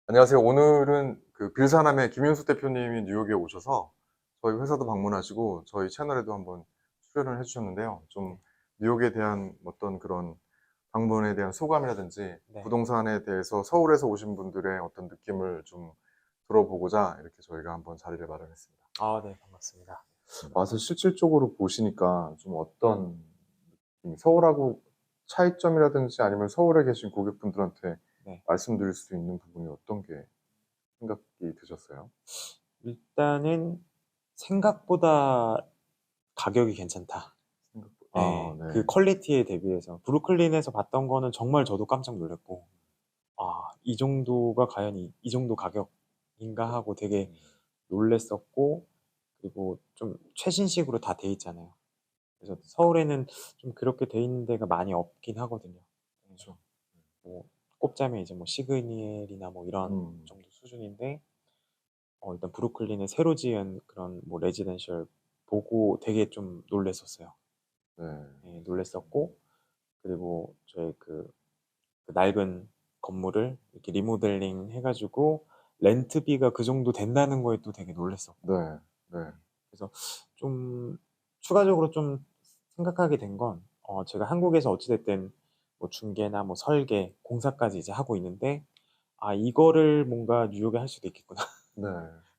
안녕하세요. 오늘은 그 빌사남의 김윤수 대표님이 뉴욕에 오셔서 저희 회사도 방문하시고 저희 채널에도 한번 출연을 해 주셨는데요. 좀 네. 뉴욕에 대한 어떤 그런 방문에 대한 소감이라든지 네. 부동산에 대해서 서울에서 오신 분들의 어떤 느낌을 좀 들어보고자 이렇게 저희가 한번 자리를 마련했습니다. 네, 반갑습니다. 와서 실질적으로 보시니까 좀 어떤 서울하고 차이점이라든지 아니면 서울에 계신 고객분들한테 네. 말씀드릴 수 있는 부분이 어떤 게 생각이 드셨어요? 일단은 생각보다 가격이 괜찮다. 예. 그 네. 퀄리티에 대비해서 브루클린에서 봤던 거는 정말 저도 깜짝 놀랐고 '이 정도가 과연 이 정도 가격인가?' 하고 되게 음. 놀랐었고, 그리고 좀 최신식으로 다 돼 있잖아요. 그래서 서울에는 좀 그렇게 돼 있는 데가 많이 없긴 하거든요. 예. 그쵸. 뭐 꼽자면 이제 뭐 시그니엘이나 뭐 이런 음. 정도 수준인데, 일단 브루클린에 새로 지은 그런 뭐 레지던셜 보고 되게 좀 놀랐었어요. 네. 예, 놀랐었고, 그리고 저희 그 낡은 건물을 이렇게 리모델링 해 가지고 렌트비가 그 정도 된다는 거에 또 되게 놀랐었고. 네. 네. 예. 그래서 좀 추가적으로 좀 생각하게 된 건, 제가 한국에서 어찌 됐든 뭐 중개나 뭐 설계, 공사까지 이제 하고 있는데 '아, 이거를 뭔가 뉴욕에 할 수도 있겠구나.' 네.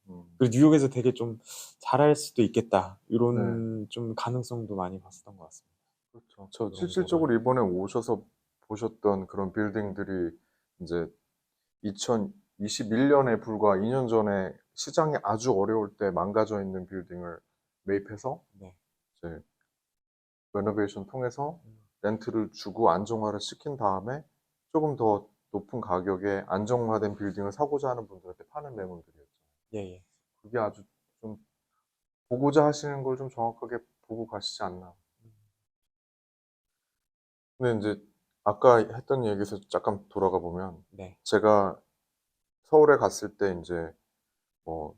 음. 그리고 '뉴욕에서 되게 좀 잘할 수도 있겠다.' 네. 요런 좀 가능성도 많이 봤었던 것 같습니다. 그렇죠. 저 요런 거를. 실질적으로 이번에 오셔서 보셨던 그런 빌딩들이 인제 2021 년에 불과 2년 전에 시장이 아주 어려울 때 망가져 있는 빌딩을 매입해서 네. 이제 레노베이션 통해서 음. 렌트를 주고 안정화를 시킨 다음에 쪼금 더 높은 가격에 안정화된 빌딩을 사고자 하는 분들한테 파는 매물들이었죠. 예예. 그게 아주 좀 보고자 하시는 걸 좀 정확하게 보고 가시지 않나. 음. 근데 인제 아까 했던 얘기에서 잠깐 돌아가 보면 네. 제가 서울에 갔을 때 인제 뭐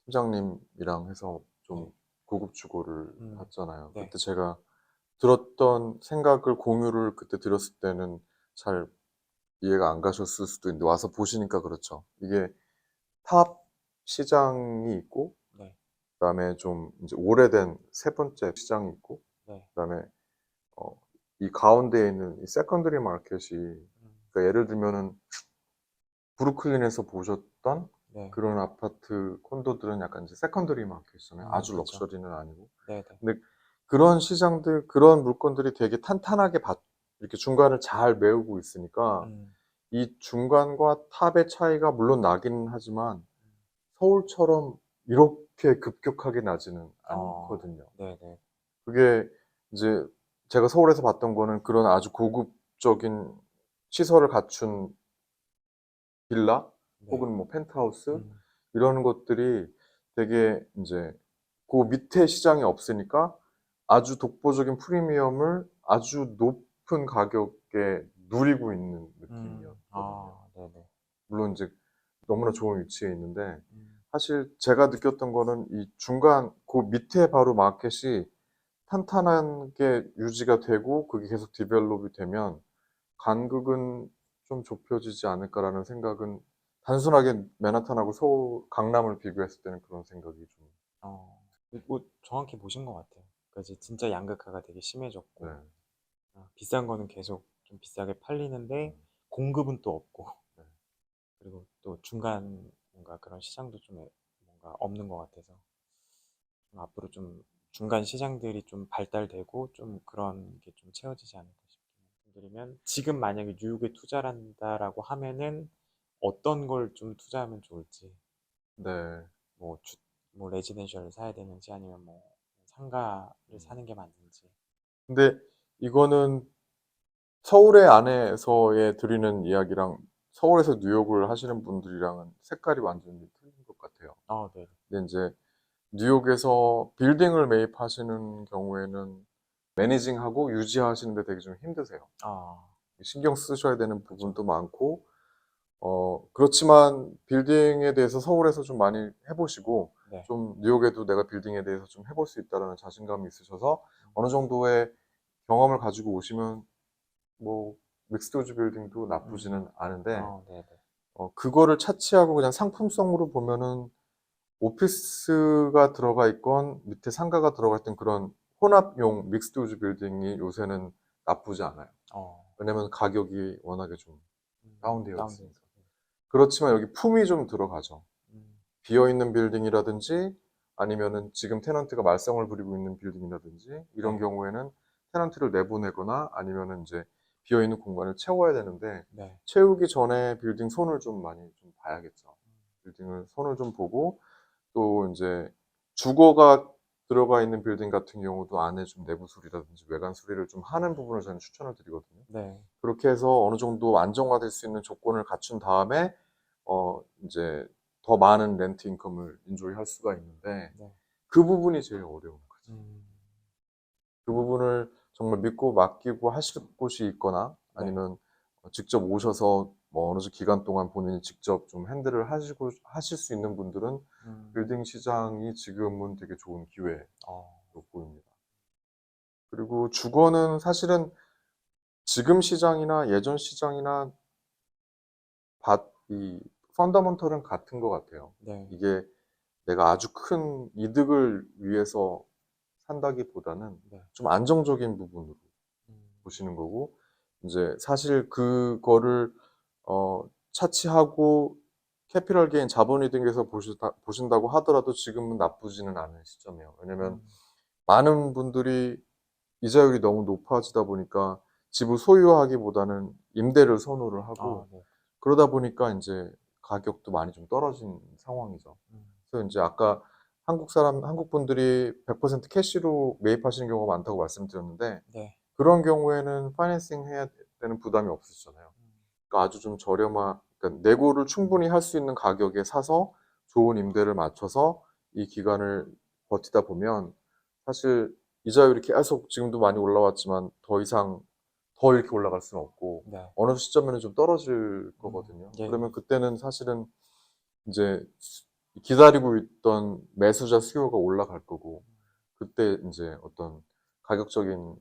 팀장님이랑 해서 좀 네. 고급 주거를 음. 봤잖아요. 네. 그때 제가 들었던 생각을 공유를 그때 드렸을 때는 잘 이해가 안 가셨을 수도 있는데 와서 보시니까 그렇죠. 이게 탑 시장이 있고 네. 그다음에 좀 인제 오래된 세 번째 시장이 있고 네. 그다음에 어 이 가운데에 있는 이 세컨더리 마켓이, 음. 그러니까 예를 들면은 브루클린에서 보셨던 네. 그런 아파트 콘도들은 약간 이제 세컨더리 마켓이잖아요. 아주 그쵸. 럭셔리는 아니고. 네네. 근데 그런 시장들 그런 물건들이 되게 탄탄하게 받 이렇게 중간을 잘 메우고 있으니까 음. 이 중간과 탑의 차이가 물론 나기는 하지만 서울처럼 이렇게 급격하게 나지는 않거든요. 네네. 그게 이제 제가 서울에서 봤던 거는 그런 아주 고급적인 시설을 갖춘 빌라 네. 혹은 뭐 펜트하우스 음. 이런 것들이 되게 인제 고 밑에 시장이 없으니까 아주 독보적인 프리미엄을 아주 높은 가격에 누리고 있는 음. 느낌이었거든요. 네네. 물론 인제 너무나 좋은 위치에 있는데 음. 사실 제가 느꼈던 거는 이 중간 고 밑에 바로 마켓이 탄탄하게 유지가 되고 그게 계속 디벨롭이 되면 '간극은 좀 좁혀지지 않을까.'라는 생각은 단순하게 맨하탄하고 서울 강남을 비교했을 때는 그런 생각이 좀. 뭐 정확히 보신 것 같아요. 그러니까 이제 진짜 양극화가 되게 네. 심해졌고, 비싼 거는 계속 좀 비싸게 팔리는데 음. 공급은 또 없고, 네. 그리고 또 중간 뭔가 그런 시장도 좀 뭔가 없는 것 같아서, 좀 앞으로 좀 중간 시장들이 좀 발달되고 좀 그런 게 좀 채워지지 않을까 싶긴 드리면, 지금 만약에 뉴욕에 투자를 한다라고 하면은 어떤 걸 좀 투자하면 좋을지, 네. 뭐 뭐 레지던셜을 사야 되는지 아니면 뭐 상가를 음. 사는 게 맞는지. 근데 이거는 서울의 안에서의 드리는 이야기랑 서울에서 뉴욕을 하시는 분들이랑은 색깔이 완전히 틀린 것 같아요. 네. 근데 인제 뉴욕에서 빌딩을 매입하시는 경우에는 매니징하고 유지하시는 데 되게 좀 힘드세요. 아, 신경 쓰셔야 되는 그죠. 부분도 많고 그렇지만 빌딩에 대해서 서울에서 좀 많이 해 보시고 네. 좀 뉴욕에도 '내가 빌딩에 대해서 좀 해 볼 수 있다.'라는 자신감이 있으셔서 음. 어느 정도의 경험을 가지고 오시면 뭐 믹스드 유 빌딩도 나쁘지는 않은데 네네. 그거를 차치하고 그냥 상품성으로 보면은 오피스가 들어가 있건 밑에 상가가 들어가 있던 그런 혼합용 믹스드 유즈 빌딩이 요새는 나쁘지 않아요. 어, 왜냐면 가격이 워낙에 좀 다운되어 다운돼 있으니까. 있어. 그렇지만 여기 품이 좀 들어가죠. 음, 비어 있는 빌딩이라든지 아니면은 지금 테넌트가 말썽을 부리고 있는 빌딩이라든지 이런 네, 경우에는 테넌트를 내보내거나 아니면은 이제 비어 있는 공간을 채워야 되는데 네, 채우기 전에 빌딩 손을 좀 많이 좀 봐야겠죠. 빌딩을 손을 좀 보고 또 인제 주거가 들어가 있는 빌딩 같은 경우도 안에 좀 내부 수리라든지 외관 수리를 좀 하는 부분을 저는 추천을 드리거든요. 네, 그렇게 해서 어느 정도 안정화될 수 있는 조건을 갖춘 다음에 인제 더 많은 렌트 인컴을 인조이할 수가 있는데 네. 그 부분이 제일 어려운 거죠. 음, 그 부분을 정말 믿고 맡기고 하실 곳이 있거나 네. 아니면 직접 오셔서 뭐 어느 기간 동안 본인이 직접 좀 핸들을 하시고 하실 수 있는 분들은 음, 빌딩 시장이 지금은 되게 좋은 기회로 어, 보입니다. 그리고 주거는 사실은 지금 시장이나 예전 시장이나 이 펀더먼털은 같은 것 같아요. 네, 이게 내가 아주 큰 이득을 위해서 산다기보다는 네. 좀 안정적인 부분으로 음, 보시는 거고 인제 사실 그거를 차치하고 캐피럴 게인 자본이득에서 보신다고 하더라도 지금은 나쁘지는 않은 시점이에요. 왜냐면 음, 많은 분들이 이자율이 너무 높아지다 보니까 집을 소유하기보다는 임대를 선호를 아, 하고 네. 그러다 보니까 인제 가격도 많이 좀 떨어진 상황이죠. 음, 그래서 인제 아까 한국 분들이 100% 캐시로 매입하시는 경우가 많다고 말씀드렸는데 네. 그런 경우에는 파이낸싱 해야 되는 부담이 없으시잖아요. 음, 그러니까 아주 좀 그러니까 내고를 충분히 할 수 있는 가격에 사서 좋은 임대를 맞춰서 이 기간을 버티다 보면 사실 이자율이 계속 지금도 많이 올라왔지만 더 이상 더 이렇게 올라갈 수는 없고 네. 어느 시점에는 좀 떨어질 거거든요. 예. 그러면 그때는 사실은 인제 기다리고 있던 매수자 수요가 올라갈 거고 그때 인제 어떤 가격적인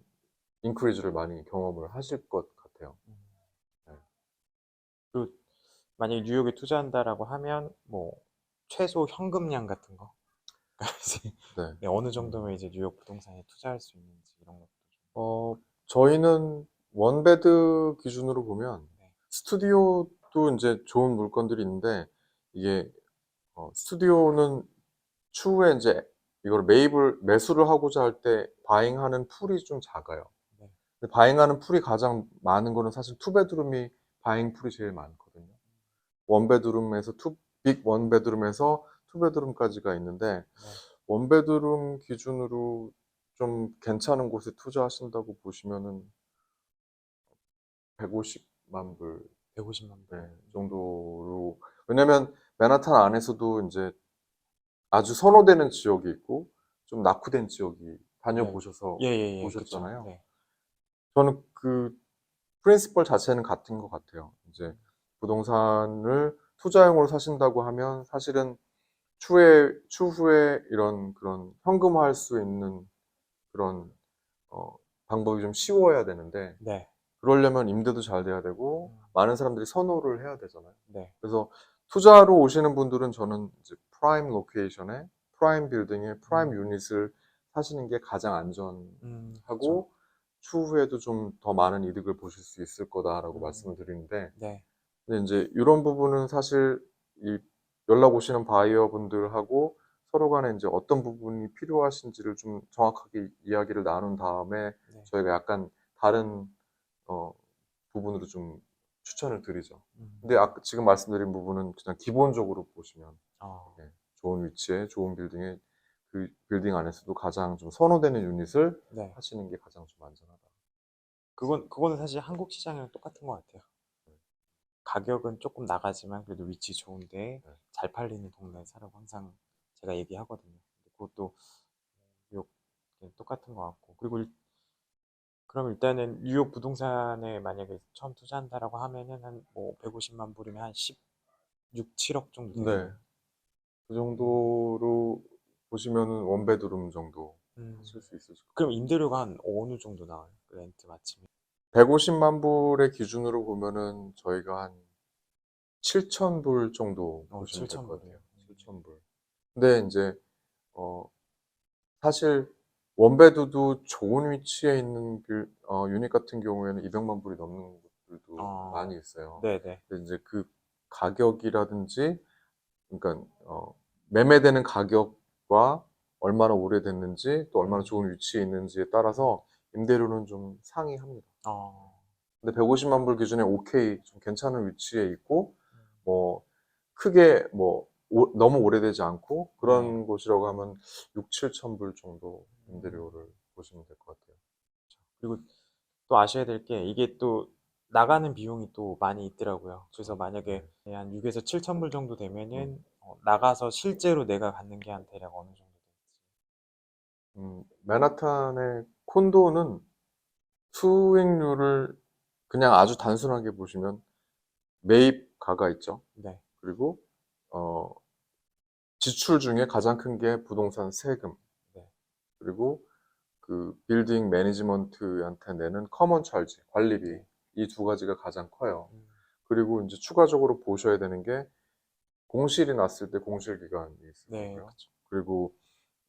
인크리즈를 많이 경험을 하실 것 같아요. 음. 네. 그 만약에 뉴욕에 투자한다라고 하면 뭐 최소 현금량 같은 거 이제 네. 네, 어느 음. 정도면 이제 뉴욕 부동산에 투자할 수 있는지 이런 것도 좀. 저희는 원베드 기준으로 보면 네. 스튜디오도 인제 좋은 물건들이 있는데 이게 스튜디오는 추후에 인제 이거를 매입을 매수를 하고자 할 때 바잉하는 풀이 좀 작아요. 네. 근데 바잉하는 풀이 가장 많은 거는 사실 투 베드룸이 바잉 풀이 제일 많거든요. 원 베드룸에서 빅 원 베드룸에서 투 베드룸까지가 있는데 네. 원 베드룸 기준으로 좀 괜찮은 곳에 투자하신다고 보시면은 150만 불 150만 네 불. 정도로 왜냐면 맨하탄 안에서도 인제 아주 선호되는 지역이 있고 좀 낙후된 지역이 네. 다녀보셔서 예예예. 그쵸. 보셨잖아요. 네. 저는 그 프린시플 자체는 같은 것 같아요. 이제 음. 부동산을 투자용으로 사신다고 하면 사실은 추후에 이런 그런 현금화할 수 있는 그런 어 방법이 좀 쉬워야 되는데 네. 그러려면 임대도 잘 돼야 되고 음. 많은 사람들이 선호를 해야 되잖아요. 네. 그래서 투자로 오시는 분들은 저는 이제 프라임 로케이션에 프라임 빌딩에 프라임 음. 유닛을 사시는 게 가장 그쵸. 안전하고 추후에도 좀 더 많은 이득을 보실 수 있을 거다라고 말씀을 드리는데 네. 근데 인제 요런 부분은 사실 이 연락 오시는 바이어분들하고 서로 간에 인제 어떤 부분이 필요하신지를 좀 정확하게 이야기를 나눈 다음에 네. 저희가 약간 다른 어 부분으로 좀 추천을 드리죠. 음. 근데 지금 말씀드린 부분은 그냥 기본적으로 보시면 어. 예 좋은 위치에 좋은 빌딩에 그 빌딩 안에서도 가장 좀 선호되는 유닛을 네. 하시는 게 가장 좀 안전하다. 그거는 사실 한국 시장이랑 똑같은 것 같아요. 네. 가격은 쪼끔 나가지만 그래도 위치 좋은데 네. 잘 팔리는 동네에 사라고 항상 제가 얘기하거든요. 그것도 뉴욕 똑같은 것 같고. 그리고 그럼 일단은 뉴욕 부동산에 만약에 처음 투자한다라고 하면은 한 뭐 150만 불이면 한 16, 7억 정도 네. 되겠네요. 그 음. 정도로 보시면은 원베드룸 정도 음. 하실 수 있으실 것 그럼 같아요. 임대료가 한 어느 정도 나와요? 렌트 마치면? 150만 불의 기준으로 보면은 저희가 한 7,000불 정도 보시면 될 것 7,000불이요. 같아요. 7,000불. 근데 이제 어 사실 원베드도 좋은 위치에 있는 유닛 같은 경우에는 200만 불이 넘는 곳들도 많이 있어요. 네네. 근데 이제 그 가격이라든지 그러니까 매매되는 가격과 얼마나 오래됐는지 또 얼마나 좋은 위치에 있는지에 따라서 임대료는 좀 상이합니다. 어, 근데 150만 불 기준에 오케이 좀 괜찮은 위치에 있고 뭐 크게 뭐 너무 오래되지 않고 네. 그런 곳이라고 하면 6, 7천 불 정도 임대료를 보시면 될 것 같아요. 그리고 또 아셔야 될 게 이게 또 나가는 비용이 또 많이 있더라고요. 그래서 만약에 네. 한 6에서 7천 불 정도 음, 되면은 나가서 실제로 내가 갖는 게 한 대략 어느 정도 될지. 맨하탄의 콘도는 수익률을 그냥 아주 단순하게 보시면 매입가가 있죠. 네. 그리고 어, 지출 중에 가장 큰 게 부동산 세금, 네. 그리고 그 빌딩 매니지먼트한테 내는 커먼 찰지, 관리비, 네. 이 두 가지가 가장 커요. 음, 그리고 이제 추가적으로 보셔야 되는 게 공실이 났을 때 공실 기간이 있어요. 네. 그렇죠. 그리고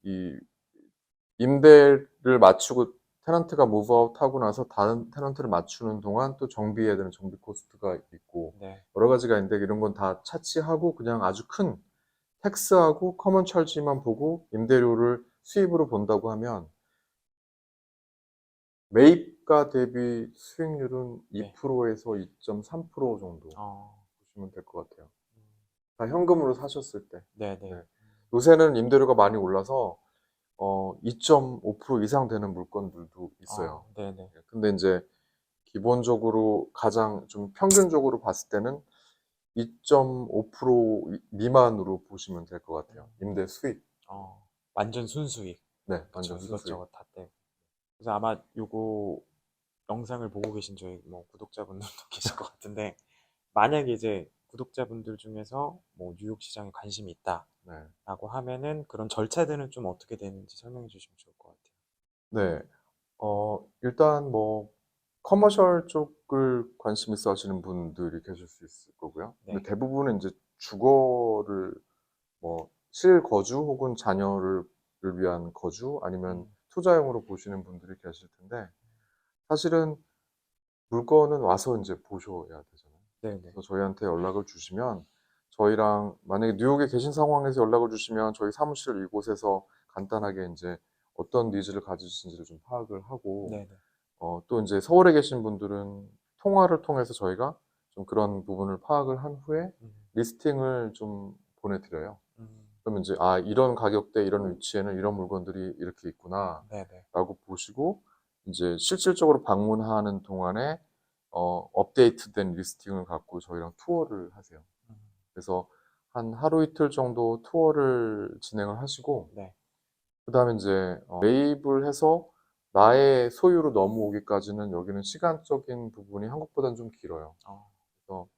이 임대를 맞추고 테넌트가 무브아웃 하고 나서 다른 테넌트를 맞추는 동안 또 정비해야 되는 정비 코스트가 있고 네. 여러 가지가 있는데 이런 건 다 차치하고 그냥 아주 큰 텍스하고 커먼 찰지만 보고 임대료를 수입으로 본다고 하면 매입가 대비 수익률은 네. 2%에서 2.3% 정도 어, 보시면 될 것 같아요. 음, 다 현금으로 사셨을 때. 네네. 네. 요새는 임대료가 많이 올라서 2.5% 이상 되는 물건들도 있어요. 네네. 예, 근데 이제 기본적으로 가장 좀 평균적으로 봤을 때는 2.5% 미만으로 보시면 될 것 같아요. 임대 수익. 완전 순수익. 네, 그쵸. 완전 순수익. 이것저것 다 떼고. 그래서 아마 요거 영상을 보고 계신 저희 뭐 구독자분들도 계실 것 같은데, 만약에 이제 구독자분들 중에서 뭐 뉴욕 시장에 관심이 네. 있다라고 하면은 그런 절차들은 좀 어떻게 되는지 설명해 주시면 좋을 것 같아요. 네. 일단 뭐 커머셜 쪽을 관심 있어 하시는 분들이 계실 수 있을 거고요. 근데 네. 대부분은 이제 주거를 뭐 실거주 혹은 자녀를 위한 거주 아니면 음, 투자용으로 보시는 분들이 계실 텐데 사실은 물건은 와서 인제 보셔야 되잖아요. 네네. 그래서 저희한테 연락을 주시면 저희랑 만약에 뉴욕에 계신 상황에서 연락을 주시면 저희 사무실 이곳에서 간단하게 인제 어떤 니즈를 가지신지를 좀 파악을 하고 네네. 또 인제 서울에 계신 분들은 통화를 통해서 저희가 좀 그런 부분을 파악을 한 후에 음, 리스팅을 좀 보내 드려요. 음, 그러면 인제 '아 이런 가격대 이런 위치에는 이런 물건들이 이렇게 네네. 있구나.'라고 보시고 인제 실질적으로 방문하는 동안에 업데이트된 리스팅을 갖고 저희랑 투어를 하세요. 음, 그래서 한 하루 이틀 정도 투어를 진행을 하시고 네. 그다음에 인제 매입을 해서 나의 소유로 넘어오기까지는 여기는 시간적인 부분이 한국보다는 좀 길어요. 어, 그래서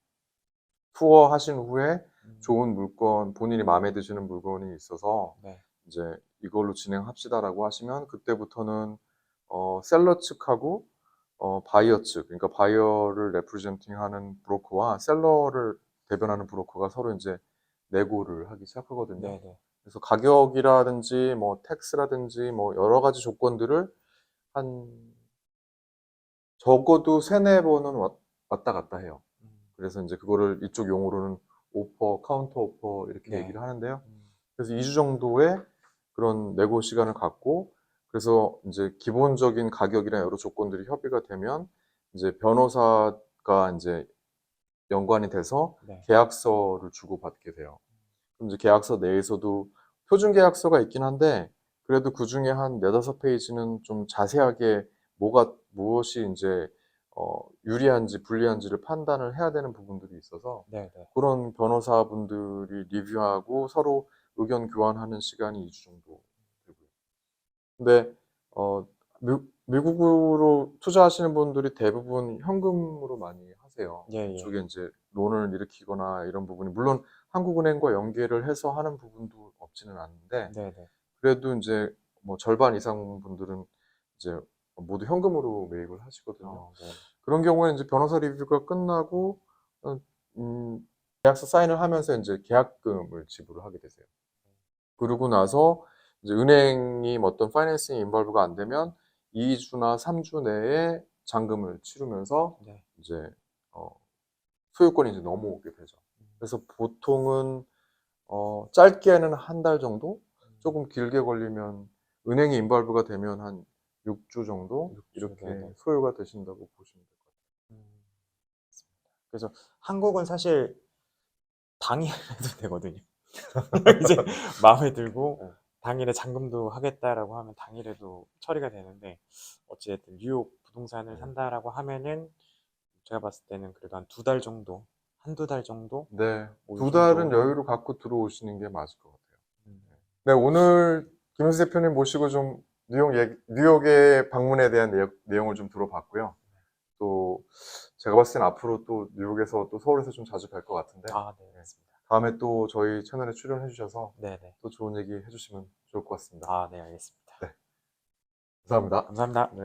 투어 하신 후에 음, 좋은 물건 본인이 마음에 드시는 물건이 있어서 네. 이제 "이걸로 진행합시다."라고 하시면 그때부터는 셀러 측하고 바이어 측 그러니까 바이어를 레프리젠팅 하는 브로커와 셀러를 대변하는 브로커가 서로 인제 내고를 하기 시작하거든요. 네네. 그래서 가격이라든지 뭐 텍스라든지 뭐 여러 가지 조건들을 한 적어도 3-4 번은 왔다 갔다 해요. 음, 그래서 인제 그거를 이쪽 용어로는 오퍼, 카운터 오퍼 이렇게 네. 얘기를 하는데요. 음, 그래서 2주 정도의 그런 내고 시간을 갖고 그래서 인제 기본적인 가격이랑 여러 조건들이 협의가 되면 이제 변호사가 인제 연관이 돼서 네. 계약서를 주고받게 돼요. 그럼 이제 계약서 내에서도 표준 계약서가 있긴 한데 그래도 그중에 한 4-5 페이지는 좀 자세하게 무엇이 인제 유리한지 불리한지를 판단을 해야 되는 부분들이 있어서 네네. 그런 변호사분들이 리뷰하고 서로 의견 교환하는 시간이 2주 정도 되고요. 근데 어 미국으로 투자하시는 분들이 대부분 현금으로 많이 하세요. 예예. 이쪽에 인제 론을 일으키거나 이런 부분이 물론 한국은행과 연계를 해서 하는 부분도 없지는 않은데 네네. 그래도 인제 뭐 절반 이상 분들은 이제 모두 현금으로 매입을 하시거든요. 네. 그런 경우에는 인제 변호사 리뷰가 끝나고 어 음 계약서 사인을 하면서 이제 계약금을 지불을 하게 되세요. 그러고 나서 이제 은행이 어떤 파이낸싱 인벌브가 안 되면 2주나 3주 내에 잔금을 치르면서 네. 이제 소유권이 이제 넘어오게 되죠. 그래서 보통은 짧게는 한 달 정도, 조금 길게 걸리면 은행이 인벌브가 되면 한 6주 정도 6주, 이렇게 네네. 소요가 되신다고 보시면 될 것 같아요. 맞습니다. 그래서 한국은 사실 당일에 해도 되거든요. 이제 마음에 들고 네. 당일에 잔금도 하겠다라고 하면 당일에도 처리가 되는데, 어찌됐든 뉴욕 부동산을 산다라고 하면은 제가 봤을 때는 그래도 한 2달 정도, 한두 달 정도? 네, 뭐 이 2달은 정도는. 여유를 갖고 들어오시는 게 맞을 것 같아요. 음, 네, 오늘 김현수 대표님 모시고 좀 뉴욕의 방문에 대한 내용을 좀 들어봤고요. 또 제가 봤을 땐 앞으로 또 뉴욕에서 또 서울에서 좀 자주 뵐 것 같은데, 아, 네, 네, 맞습니다. 다음에 또 저희 채널에 출연해 주셔서 네네. 또 좋은 얘기 해주시면 좋을 것 같습니다. 아, 네, 알겠습니다. 네, 감사합니다. 감사합니다. 네.